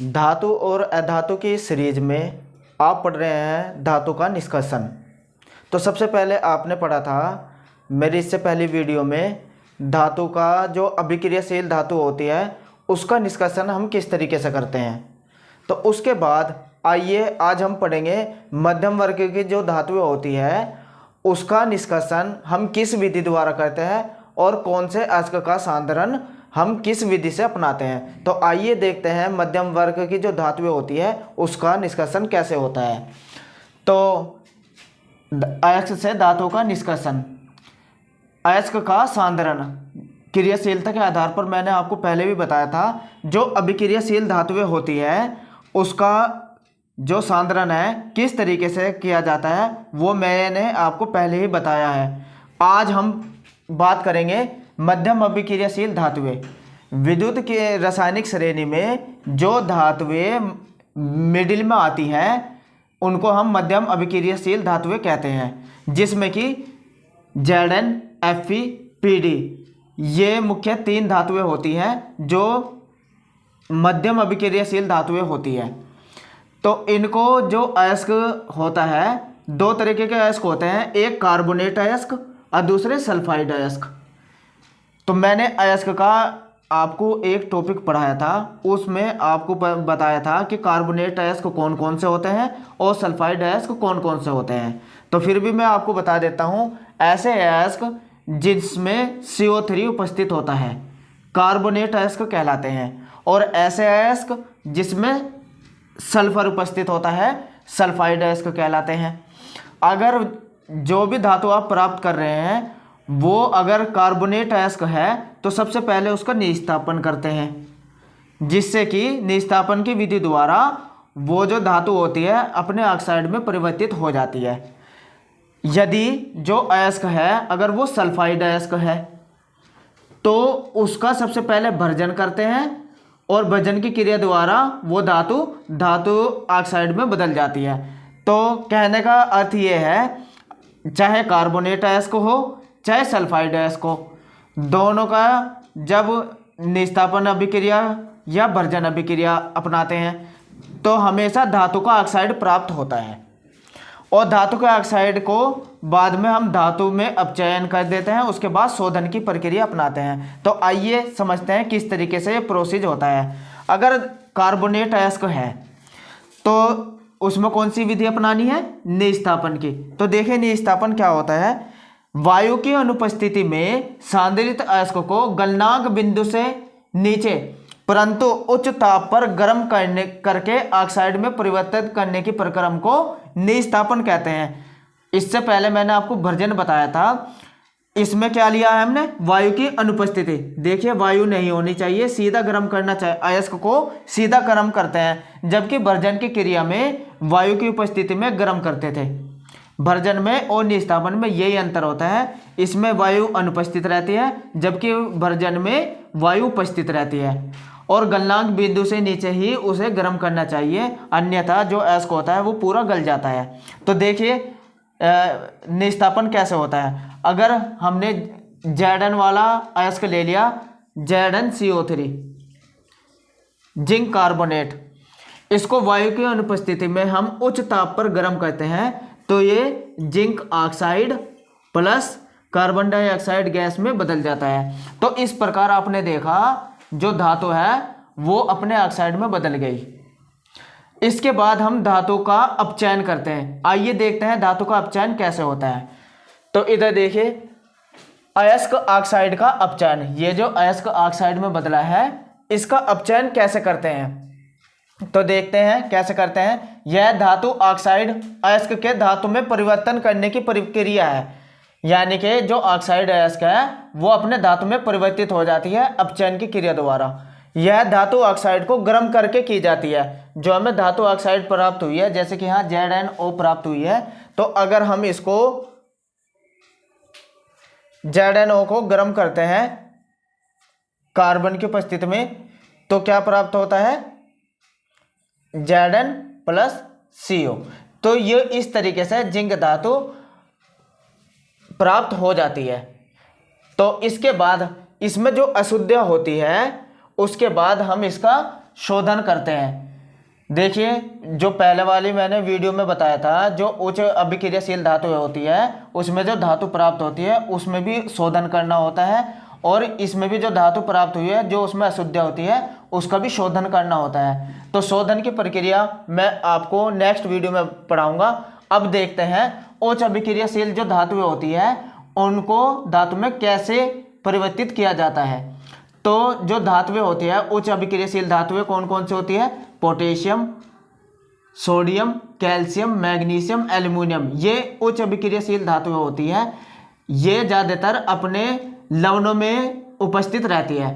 धातु और अधातु की सीरीज में आप पढ़ रहे हैं धातु का निष्कर्षण। तो सबसे पहले आपने पढ़ा था मेरी इससे पहली वीडियो में धातु का जो अभिक्रियाशील धातु होती है उसका निष्कर्षण हम किस तरीके से करते हैं। तो उसके बाद आइए आज हम पढ़ेंगे मध्यम वर्ग की जो धातुएं होती है उसका निष्कर्षण हम किस विधि द्वारा करते हैं और कौन से अयस्क का सांद्रण हम किस विधि से अपनाते हैं। तो आइए देखते हैं मध्यम वर्ग की जो धातुएं होती है उसका निष्कर्षण कैसे होता है। तो अयस्क से धातु का निष्कर्षण, अयस्क का सांद्रण क्रियाशीलता के आधार पर मैंने आपको पहले भी बताया था। जो अभिक्रियाशील धातुएं होती है उसका जो सांद्रण है किस तरीके से किया जाता है वो मैंने आपको पहले ही बताया है। आज हम बात करेंगे मध्यम अभिक्रियाशील धातुएं। विद्युत के रासायनिक श्रेणी में जो धातुएं मिडिल में आती हैं उनको हम मध्यम अभिक्रियाशील धातुएं कहते हैं, जिसमें कि Zn, Fe, Pd ये मुख्य 3 धातुएं होती हैं जो मध्यम अभिक्रियाशील धातुएं होती हैं। तो इनको जो अयस्क होता है 2 तरीके के अयस्क होते हैं, एक कार्बोनेट अयस्क और दूसरे सल्फाइड अयस्क। तो मैंने अयस्क का आपको एक टॉपिक पढ़ाया था, उसमें आपको बताया था कि कार्बोनेट अयस्क कौन कौन से होते हैं और सल्फाइड अयस्क कौन कौन से होते हैं। तो फिर भी मैं आपको बता देता हूँ, ऐसे अयस्क जिसमें CO3 उपस्थित होता है कार्बोनेट अयस्क कहलाते हैं, और ऐसे अयस्क जिसमें सल्फर उपस्थित होता है सल्फाइड अयस्क कहलाते हैं। अगर जो भी धातु आप प्राप्त कर रहे हैं वो अगर कार्बोनेट अयस्क है तो सबसे पहले उसका निस्तापन करते हैं, जिससे कि निस्तापन की विधि द्वारा वो जो धातु होती है अपने ऑक्साइड में परिवर्तित हो जाती है। यदि जो अयस्क है अगर वो सल्फाइड अयस्क है तो उसका सबसे पहले भर्जन करते हैं और भर्जन की क्रिया द्वारा वो धातु ऑक्साइड में बदल जाती है। तो कहने का अर्थ ये है, चाहे कार्बोनेट अयस्क हो चाहे सल्फाइड अयस्क हो, दोनों का जब निस्तापन अभिक्रिया या भर्जन अभिक्रिया अपनाते हैं तो हमेशा धातु का ऑक्साइड प्राप्त होता है, और धातु के ऑक्साइड को बाद में हम धातु में अपचयन कर देते हैं, उसके बाद शोधन की प्रक्रिया अपनाते हैं। तो आइए समझते हैं किस तरीके से ये प्रोसीज होता है। अगर कार्बोनेट अयस्क है तो उसमें कौन सी विधि अपनानी है, निस्तापन की। तो देखिए निस्तापन क्या होता है। वायु की अनुपस्थिति में सांद्रित अयस्क को गलनांक बिंदु से नीचे परंतु उच्च ताप पर गर्म करके ऑक्साइड में परिवर्तित करने की प्रक्रिया को निस्तापन कहते हैं। इससे पहले मैंने आपको भर्जन बताया था, इसमें क्या लिया है हमने, वायु की अनुपस्थिति। देखिए वायु नहीं होनी चाहिए, सीधा गर्म करना चाहिए, अयस्क को सीधा गर्म करते हैं, जबकि भर्जन की क्रिया में वायु की उपस्थिति में गर्म करते थे। भर्जन में और निस्तापन में यही अंतर होता है, इसमें वायु अनुपस्थित रहती है जबकि भर्जन में वायु उपस्थित रहती है, और गलनांक बिंदु से नीचे ही उसे गर्म करना चाहिए, अन्यथा जो अयस्क होता है वो पूरा गल जाता है। तो देखिए निस्तापन कैसे होता है। अगर हमने Zn वाला अयस्क ले लिया, ZnCO3 जिंक कार्बोनेट, इसको वायु की अनुपस्थिति में हम उच्च ताप पर गर्म करते हैं तो ये zinc oxide plus carbon dioxide gas में बदल जाता है। तो इस प्रकार आपने देखा जो धातु है वो अपने ऑक्साइड में बदल गई। इसके बाद हम धातु का अपचयन करते हैं। आइए देखते हैं धातु का अपचयन कैसे होता है। तो इधर देखिए अयस्क ऑक्साइड का अपचयन, ये जो अयस्क ऑक्साइड में बदला है इसका अपचयन कैसे करते हैं। तो देखते हैं कैसे करते हैं। यह धातु ऑक्साइड अयस्क के धातु में परिवर्तन करने की प्रक्रिया है, यानी कि जो ऑक्साइड अयस्क है वो अपने धातु में परिवर्तित हो जाती है अपचयन की क्रिया द्वारा। यह धातु ऑक्साइड को गर्म करके की जाती है। जो हमें धातु ऑक्साइड प्राप्त हुई है, जैसे कि यहाँ ZnO प्राप्त हुई है, तो अगर हम इसको ZnO को गर्म करते हैं कार्बन की उपस्थिति में तो क्या प्राप्त होता है, Zn प्लस CO। तो ये इस तरीके से जिंक धातु प्राप्त हो जाती है। तो इसके बाद इसमें जो अशुद्धियाँ होती है उसके बाद हम इसका शोधन करते हैं। देखिए जो पहले वाली मैंने वीडियो में बताया था, जो उच्च अभिक्रियाशील धातु होती है उसमें जो धातु प्राप्त होती है उसमें भी शोधन करना होता है, और इसमें भी जो धातु प्राप्त हुई है जो उसमें अशुद्धियाँ होती है उसका भी शोधन करना होता है। तो शोधन की प्रक्रिया मैं आपको नेक्स्ट वीडियो में पढ़ाऊंगा। अब देखते हैं उच्च अभिक्रियाशील जो धातुएं होती है उनको धातु में कैसे परिवर्तित किया जाता है। तो जो धातुएं होती है उच्च अभिक्रियाशील धातुएं कौन कौन सी होती है? Potassium, sodium, calcium, magnesium, aluminium, ये उच्च अभिक्रियाशील धातुएं होती है। ये ज़्यादातर अपने लवणों में उपस्थित रहती है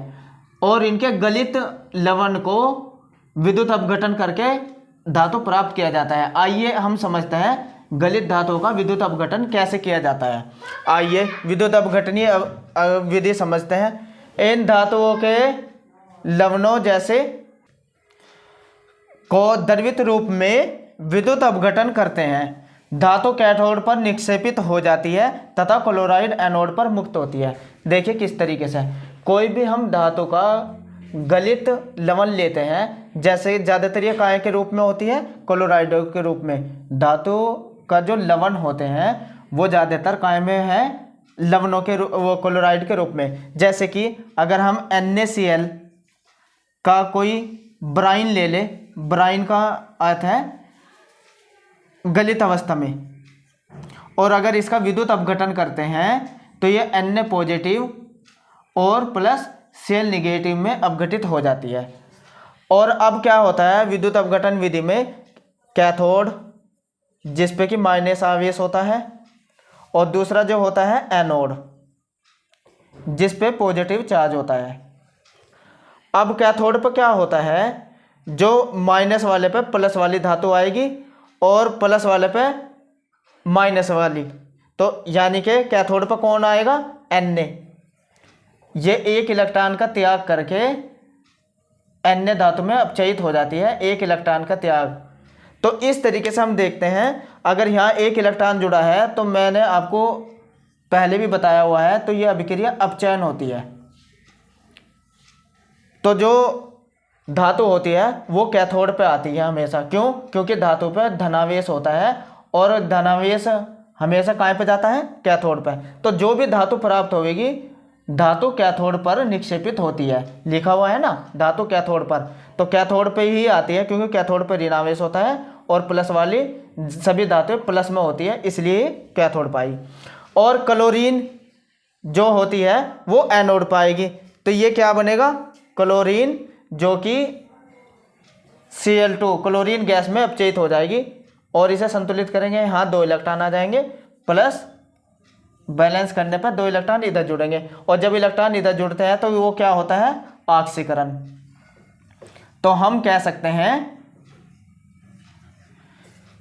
और इनके गलित लवण को विद्युत अपघटन करके धातु प्राप्त किया जाता है। आइए हम समझते हैं गलित धातुओं का विद्युत अपघटन कैसे किया जाता है। आइए विद्युत अपघटनीय विधि समझते हैं। इन धातुओं के लवणों जैसे को द्रवित रूप में विद्युत अपघटन करते हैं। धातु कैथोड पर निक्षेपित हो जाती है तथा क्लोराइड एनोड पर मुक्त होती है। देखिए किस तरीके से कोई भी हम धातु का गलित लवण लेते हैं, जैसे ज़्यादातर ये काय के रूप में होती है, क्लोराइड के रूप में। धातु का जो लवण होते हैं वो ज़्यादातर काय में है, लवणों के वो क्लोराइड के रूप में। जैसे कि अगर हम NaCl का कोई ब्राइन ले ले, ब्राइन का अर्थ है गलित अवस्था में, और अगर इसका विद्युत अपघटन करते हैं तो ये Na पॉजिटिव और प्लस Cl निगेटिव में अपघटित हो जाती है। और अब क्या होता है विद्युत अपघटन विधि में, कैथोड जिस पे कि माइनस आवेश होता है, और दूसरा जो होता है एनोड जिस पे पॉजिटिव चार्ज होता है। अब कैथोड पर क्या होता है, जो माइनस वाले पे प्लस वाली धातु आएगी और प्लस वाले पे माइनस वाली, तो यानी कि कैथोड पर कौन आएगा? Na। ये एक इलेक्ट्रॉन का त्याग करके Na धातु में अपचयित हो जाती है, एक इलेक्ट्रॉन का त्याग। तो इस तरीके से हम देखते हैं, अगर यहाँ एक इलेक्ट्रॉन जुड़ा है तो मैंने आपको पहले भी बताया हुआ है, तो यह अभिक्रिया अपचयन होती है। तो जो धातु होती है वो कैथोड पे आती है हमेशा। क्यों? क्योंकि धातु पे धनावेश होता है और धनावेश हमेशा कहाँ पे जाता है? कैथोड पे। तो जो भी धातु प्राप्त होगी धातु कैथोड पर निक्षेपित होती है, लिखा हुआ है ना धातु कैथोड पर, तो कैथोड पे ही आती है क्योंकि कैथोड पर ऋणावेश होता है और प्लस वाली सभी धातुएं प्लस में होती है, इसलिए कैथोड पाई। और क्लोरीन जो होती है वो एनोड पाएगी। तो ये क्या बनेगा? क्लोरीन, जो कि Cl2 क्लोरीन गैस में अपचयित हो जाएगी और इसे संतुलित करेंगे, यहाँ 2 इलेक्ट्रॉन आ जाएंगे, प्लस बैलेंस करने पर 2 इलेक्ट्रॉन इधर जुड़ेंगे, और जब इलेक्ट्रॉन इधर जुड़ते हैं तो वो क्या होता है? ऑक्सीकरण। तो हम कह सकते हैं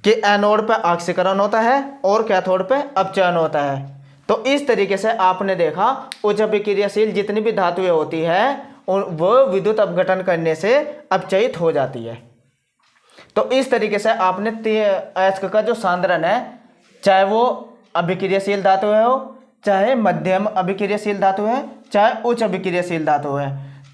कि एनोड पे ऑक्सीकरण होता है और कैथोड पे अपचयन होता है। तो इस तरीके से आपने देखा उच्च अभिक्रियाशील जितनी भी धातुएं होती है वो विद्युत अपघटन करने से अपचयित हो जाती है। तो इस तरीके से आपने अयस्क का जो सांद्रण है, चाहे वो अभिक्रियाशील धातु है हो, चाहे मध्यम अभिक्रियाशील धातु है, चाहे उच्च अभिक्रियाशील धातु है,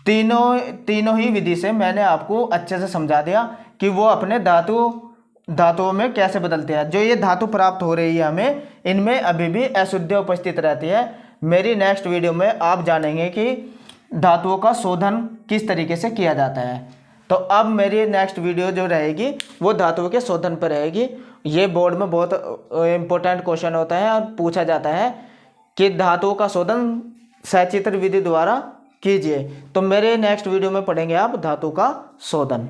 तीनों ही विधि से मैंने आपको अच्छे से समझा दिया कि वो अपने धातुओं में कैसे बदलते हैं। जो ये धातु प्राप्त हो रही है हमें, इनमें अभी भी अशुद्धियाँ उपस्थित रहती है। मेरी नेक्स्ट वीडियो में आप जानेंगे कि धातुओं का शोधन किस तरीके से किया जाता है। तो अब मेरी नेक्स्ट वीडियो जो रहेगी वो धातुओं के शोधन पर रहेगी। ये बोर्ड में बहुत इंपॉर्टेंट क्वेश्चन होता है और पूछा जाता है कि धातुओं का शोधन सचित्र विधि द्वारा कीजिए। तो मेरे नेक्स्ट वीडियो में पढ़ेंगे आप धातु का शोधन।